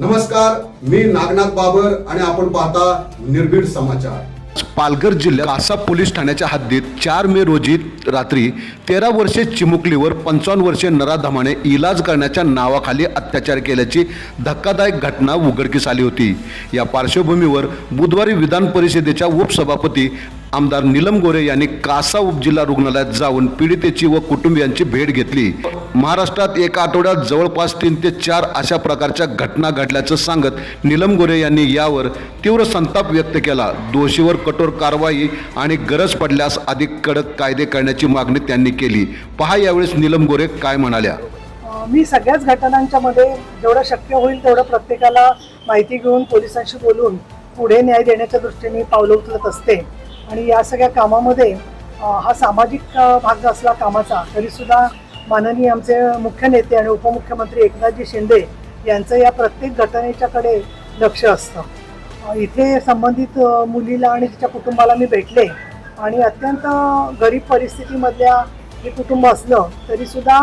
नमस्कार, मी नागनाथ बाबर आणि आपण पाहता निर्भीड समाचार। पालघर जिल्ह्यात कासा पोलीस ठाण्याच्या हद्दीत 4 मे रोजी रात्री 13 वर्षे चिमुकलीवर 55 वर्षे नराधमाने इलाज करण्याच्या नावाखाली अत्याचार केल्याची धक्कादायक घटना उघडकीस आली होती। या पार्श्वभूमीवर बुधवारी विधान परिषदेच्या उपसभापती आमदार नीलम गोरे यांनी कासा उपजिल्हा रुग्णालयात जाऊन पीडितेची व कुटुंबियांची भेट घेतली। महाराष्ट्रात एका आठवड्यात जवळपास 3 ते 4 अशा प्रकारच्या घटना घडल्याचं सांगत नीलम गोरे यांनी यावर तीव्र संताप व्यक्त केला। दोषीवर कठोर कारवाई आणि गरज पडल्यास अधिक कडक कायदे करण्याची मागणी त्यांनी केली। पहा यावेळेस नीलम गोरे काय म्हणाल्या। मी सगळ्याच घटनांच्या मध्ये जेवढं शक्य होईल तेवढं प्रत्येकाला माहिती घेऊन पोलिसांशी बोलून पुढे न्याय देण्याच्या दृष्टीने पावलं उचलत असते आणि या सगळ्या कामामध्ये हा सामाजिक भाग असला कामाचा तरीसुद्धा माननीय आमचे मुख्य नेते आणि उपमुख्यमंत्री एकनाथजी शिंदे यांचं या प्रत्येक घटनेच्याकडे लक्ष असतं। इथे संबंधित मुलीला आणि तिच्या कुटुंबाला मी भेटले आणि अत्यंत गरीब परिस्थितीमधल्या हे कुटुंब असलं तरीसुद्धा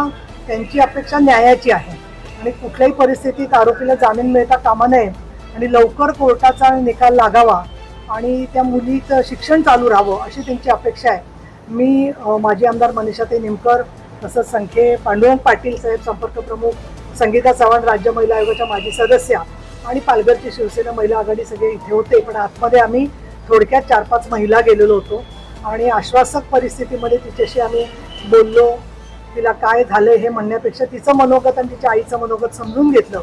त्यांची अपेक्षा न्यायाची आहे आणि कुठल्याही परिस्थितीत आरोपीला जामीन मिळता कामा नये आणि लवकर कोर्टाचा निकाल लागावा आणि त्या मुलीचं शिक्षण चालू राहावं अशी त्यांची अपेक्षा आहे। मी माजी आमदार मनीषाताई निमकर तसंच संखे पांडुरंग पाटील साहेब संपर्क प्रमुख, संगीता चव्हाण राज्य महिला आयोगाच्या माजी सदस्या आणि पालघरची शिवसेना महिला आघाडी सगळे इथे होते, पण आतमध्ये आम्ही थोडक्यात 4-5 महिला गेलेलो होतो आणि आश्वासक परिस्थितीमध्ये तिच्याशी आम्ही बोललो। तिला काय झालं हे म्हणण्यापेक्षा तिचं मनोगत आणि तिच्या आईचं मनोगत समजून घेतलं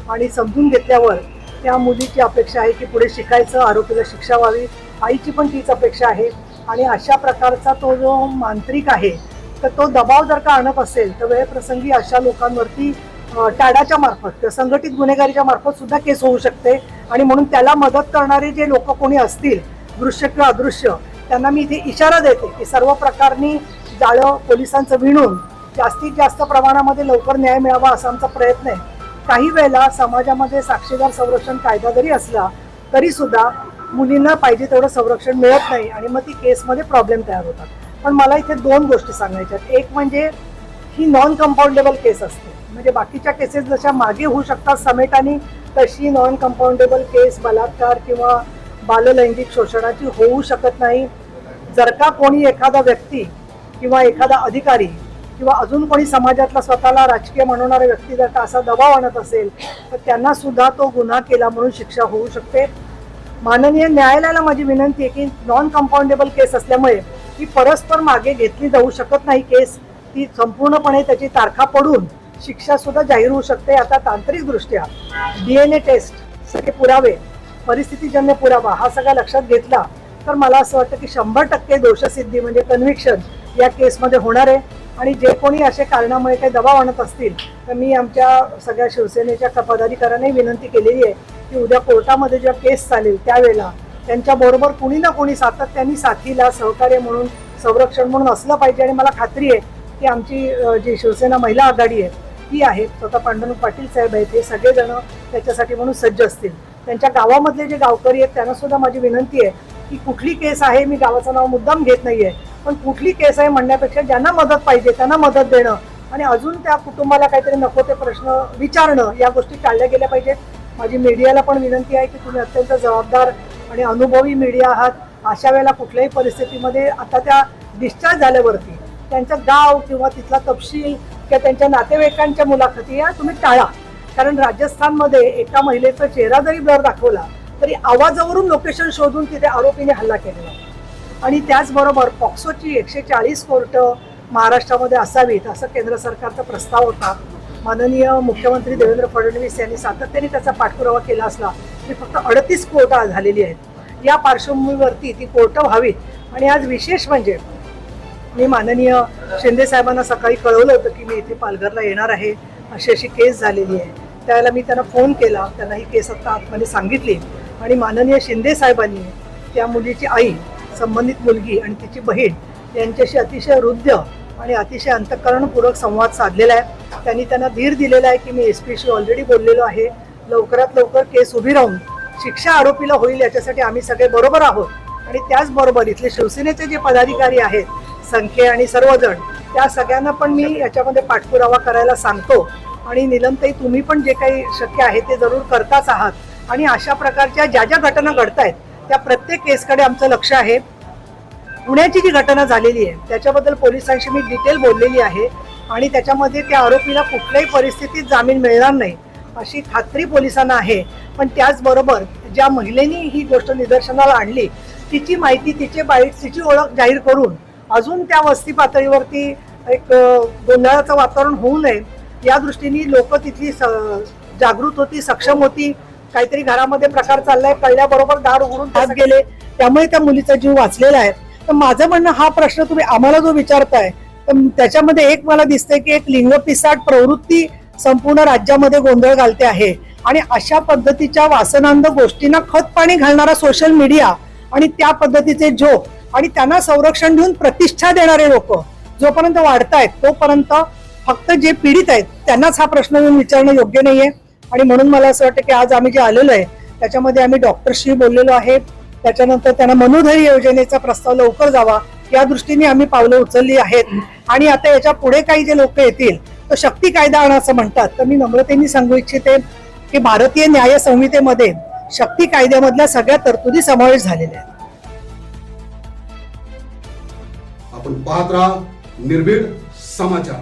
आणि समजून घेतल्यावर त्या मुलीची अपेक्षा आहे की पुढे शिकायचं, आरोपीला शिक्षा व्हावी, आईची पण तीच अपेक्षा आहे। आणि अशा प्रकारचा तो जो मांत्रिक आहे तर तो दबाव जर का आणत असेल तर वेळप्रसंगी अशा लोकांवरती टाडाच्या मार्फत किंवा संघटित गुन्हेगारीच्या मार्फत सुद्धा केस होऊ शकते आणि म्हणून त्याला मदत करणारे जे लोक कोणी असतील दृश्य किंवा अदृश्य त्यांना मी इथे इशारा देते की सर्व प्रकारनी जाळं पोलिसांचं विणून जास्तीत जास्त प्रमाणामध्ये लवकर न्याय मिळावा असा आमचा प्रयत्न आहे। काही वेळेला समाजामध्ये साक्षीदार संरक्षण कायदा जरी असला तरी सुद्धा मुलींना पाहिजे तेवढं संरक्षण मिळत नाही आणि मग ती केसमध्ये प्रॉब्लेम तयार होतात। पण मला इथे 2 गोष्टी सांगायच्या आहेत। एक म्हणजे ही नॉन कंपाऊंडेबल केस असते, म्हणजे बाकीच्या केसेस जशा मागे होऊ शकतात समेटाने तशी नॉन कंपाऊंडेबल केस बलात्कार किंवा बाललैंगिक शोषणाची होऊ शकत नाही। जर का कोणी एखादा व्यक्ती किंवा एखादा अधिकारी किंवा अजून कोणी समाजातला स्वतःला राजकीय म्हणणारा व्यक्ती जर का असा दबाव आणत असेल तर त्यांना सुद्धा तो गुन्हा केला म्हणून शिक्षा होऊ शकते। माननीय न्यायालयाला माझी विनंती आहे की नॉन कंपाऊंडेबल केस असल्यामुळे ही परस्पर मागे घेतली जाऊ शकत नाही केस, ती संपूर्णपणे त्याची तारखा पडून शिक्षा सुद्धा जाहीर होऊ शकते। आता तांत्रिकदृष्ट्या DNA टेस्ट, सगळे पुरावे, परिस्थितीजन्य पुरावा हा सगळा लक्षात घेतला तर मला असं वाटतं की 100% दोषसिद्धी म्हणजे कन्व्हिक्शन या केसमध्ये होणार आहे। आणि जे कोणी असे कारणामुळे काही दबाव आणत असतील तर मी आमच्या सगळ्या शिवसेनेच्या पदाधिकाऱ्यांनी विनंती केलेली आहे की उद्या कोर्टामध्ये जेव्हा केस चालेल त्यावेळेला त्यांच्याबरोबर कुणी ना कुणी सातत्याने साथीला सहकार्य म्हणून संरक्षण म्हणून असलं पाहिजे। आणि मला खात्री आहे की आमची जी शिवसेना महिला आघाडी आहे ती आहे, स्वतः पांडुरंग पाटील साहेब आहेत, हे सगळेजण त्याच्यासाठी म्हणून सज्ज असतील। त्यांच्या गावामधले जे गावकरी आहेत त्यांना सुद्धा माझी विनंती आहे की कुठली केस आहे, मी गावाचं नाव मुद्दाम घेत नाहीये, पण कुठली केस आहे म्हणण्यापेक्षा ज्यांना मदत पाहिजे त्यांना मदत देणं आणि अजून त्या कुटुंबाला काहीतरी नको ते प्रश्न विचारणं या गोष्टी टाळल्या गेल्या पाहिजेत। माझी मीडियाला पण विनंती आहे की तुम्ही अत्यंत जबाबदार आणि अनुभवी मीडिया आहात। अशा वेळेला कुठल्याही परिस्थितीमध्ये आता त्या डिस्चार्ज झाल्यावरती त्यांचं गाव किंवा तिथला तपशील किंवा त्यांच्या नातेवाईकांच्या मुलाखती या तुम्ही टाळा, कारण राजस्थानमध्ये एका महिलेचा चेहरा जरी ब्लर दाखवला तरी आवाजावरून लोकेशन शोधून तिथे आरोपीने हल्ला केलेला। आणि त्याचबरोबर पॉक्सोची 140 कोर्ट महाराष्ट्रामध्ये असावीत असं केंद्र सरकारचा प्रस्ताव होता। माननीय मुख्यमंत्री देवेंद्र फडणवीस यांनी सातत्याने त्याचा पाठपुरावा केला असला की फक्त 38 कोर्ट झालेली आहेत। या पार्श्वभूमीवरती ती कोर्ट व्हावीत। आणि आज विशेष म्हणजे मी माननीय शिंदे साहेबांना सकाळी कळवलं होतं की मी इथे पालघरला येणार आहे, अशी केस झालेली आहे। त्यावेळेला मी त्यांना फोन केला, त्यांना ही केस आता आतमध्ये सांगितली आणि माननीय शिंदे साहेबांनी त्या मुलीची आई, संबंधित मुलगी आणि तिची बहीण यांच्याशी अतिशय हृदय आणि अतिशय अंतःकरणपूर्वक संवाद साधलेला आहे। त्यांनी त्यांना धीर दिलेला आहे की मी SP शी ऑलरेडी बोललेलो आहे, लवकरात लवकर केस उभी राहून शिक्षा आरोपीला होईल याच्यासाठी आम्ही सगळे बरोबर आहोत। आणि त्याचबरोबर इथले शिवसेनेचे जे पदाधिकारी आहेत संख्ये आणि सर्वजण त्या सगळ्यांना पण मी याच्यामध्ये पाठपुरावा करायला सांगतो आणि नीलमताई तुम्ही पण जे काही शक्य आहे ते जरूर करताच आहात आणि अशा प्रकारच्या ज्या ज्या घटना घडत आहेत त्या प्रत्येक केसकडे आमचं लक्ष आहे. पुण्याची जी घटना झालेली आहे त्याच्याबद्दल पोलिसांशी मी डिटेल बोललेली आहे आणि त्याच्यामध्ये त्या आरोपीला कुठल्याही परिस्थितीत जामीन मिळणार नाही अशी खात्री पोलिसांना आहे. पण त्याचबरोबर ज्या महिलेनी ही गोष्ट निदर्शनाला आणली तिची माहिती, तिचे बाईट्स, तिची ओळख जाहीर करून अजून त्या वस्ती पातळीवरती एक गोंधळाचं वातावरण होऊ नये या दृष्टीने लोक तिथली जागृत होती, सक्षम होती. काहीतरी घरामध्ये प्रकार चाललाय कळल्याबरोबर दार उघडून आत गेले, त्यामुळे त्या मुलीचा जीव वाचलेला आहे. तर माझं म्हणणं, हा प्रश्न तुम्ही आम्हाला जो विचारताय तर त्याच्यामध्ये एक मला दिसतंय की एक लिंगपिसाट प्रवृत्ती संपूर्ण राज्यामध्ये गोंधळ घालते आहे आणि अशा पद्धतीच्या वासनांध गोष्टींना खतपाणी घालणारा सोशल मीडिया आणि त्या पद्धतीचे जोक आणि त्यांना संरक्षण देऊन प्रतिष्ठा देणारे लोक जोपर्यंत वाढतायत तोपर्यंत फक्त जे पीडित आहेत त्यांनाच हा प्रश्न येऊन विचारणं योग्य नाहीये. आणि म्हणून मला असं वाटतं की आज आम्ही जे आलेलो आहे त्याच्यामध्ये आम्ही डॉक्टरशी बोललेलो आहे. त्याच्यानंतर त्यांना मनोधैर्य योजनेचा प्रस्ताव लवकर जावा या दृष्टीने आम्ही पावलं उचलली आहेत. आणि आता याच्या पुढे काही जे लोक येतील तर शक्ती कायदा आणा असं म्हणतात, तर मी नम्रतेने सांगू इच्छिते की भारतीय न्याय संहितेमध्ये शक्ती कायद्यामधल्या सगळ्या तरतुदी समावेश झालेल्या आहेत. आपण पाहत राहा निर्भीड समाचार.